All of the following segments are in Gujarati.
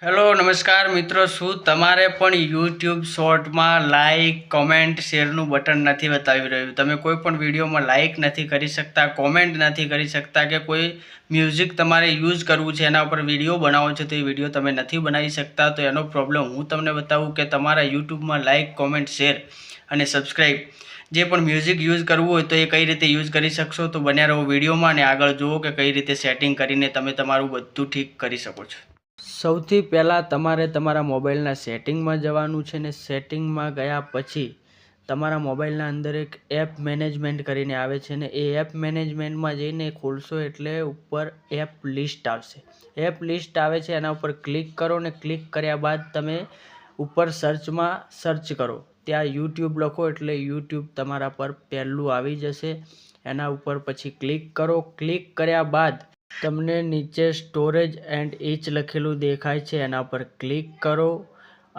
હેલો નમસ્કાર મિત્રો, શું તમારે પણ યુટ્યુબ શોર્ટમાં લાઇક કોમેન્ટ શેરનું બટન નથી બતાવી રહ્યું? તમે કોઈ પણ વિડીયોમાં લાઇક નથી કરી શકતા, કોમેન્ટ નથી કરી શકતા, કે કોઈ મ્યુઝિક તમારે યુઝ કરવું છે, એના ઉપર વિડીયો બનાવો છો તો એ વિડીયો તમે નથી બનાવી શકતા? તો એનો પ્રોબ્લેમ હું તમને બતાવું કે તમારા યુટ્યુબમાં લાઇક કોમેન્ટ શેર અને સબસ્ક્રાઈબ જે પણ મ્યુઝિક યુઝ કરવું હોય તો એ કઈ રીતે યુઝ કરી શકશો. તો બન્યા રહો વિડીયોમાં અને આગળ જુઓ કે કઈ રીતે સેટિંગ કરીને તમે તમારું બધું ઠીક કરી શકો છો. સૌથી પહેલાં તમારે તમારા મોબાઈલના સેટિંગમાં જવાનું છે ને સેટિંગમાં ગયા પછી તમારા મોબાઈલના અંદર એક એપ મેનેજમેન્ટ કરીને આવે છે ને એ એપ મેનેજમેન્ટમાં જઈને ખોલશો એટલે ઉપર એપ લિસ્ટ આવશે. એપ લિસ્ટ આવે છે એના ઉપર ક્લિક કરો ને ક્લિક કર્યા બાદ તમે ઉપર સર્ચમાં સર્ચ કરો, ત્યાં યુટ્યુબ લખો એટલે યુટ્યુબ તમારા પર પહેલું આવી જશે. એના ઉપર પછી ક્લિક કરો. ક્લિક કર્યા બાદ તમને નીચે સ્ટોરેજ એન્ડ ઇચ લખેલું દેખાય છે, એના પર ક્લિક કરો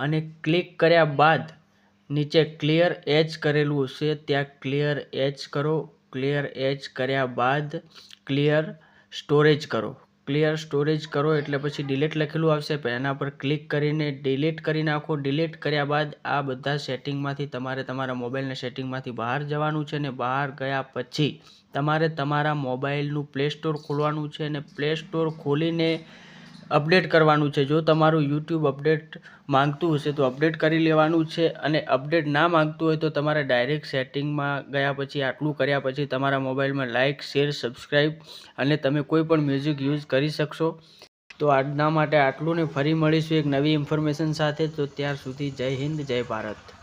અને ક્લિક કર્યા બાદ નીચે ક્લિયર એચ કરેલું હશે ત્યાં ક્લિયર એચ કરો. ક્લિયર એચ કર્યા બાદ ક્લિયર સ્ટોરેજ કરો. ક્લિયર સ્ટોરેજ કરો એટલે પછી ડિલીટ લખેલું આવશે, એના પર ક્લિક કરીને ડિલીટ કરી નાખો. ડિલીટ કર્યા બાદ આ બધા સેટિંગમાંથી તમારે તમારા મોબાઈલના સેટિંગમાંથી બહાર જવાનું છે ને બહાર ગયા પછી તમારે તમારા મોબાઈલનું પ્લે સ્ટોર ખોલવાનું છે અને પ્લે સ્ટોર ખોલીને અપડેટ કરવાનું છે. જો તમારું યુટ્યુબ અપડેટ માંગતું હશે તો અપડેટ કરી લેવાનું છે અને અપડેટ ના માંગતું હોય તો તમારે ડાયરેક્ટ સેટિંગમાં ગયા પછી આટલું કર્યા પછી તમારા મોબાઈલમાં લાઇક શેર સબસ્ક્રાઈબ અને તમે કોઈ પણ મ્યુઝિક યુઝ કરી શકશો. તો આજના માટે આટલું ને ફરી મળીશું એક નવી ઇન્ફોર્મેશન સાથે. તો ત્યાર સુધી જય હિન્દ, જય ભારત.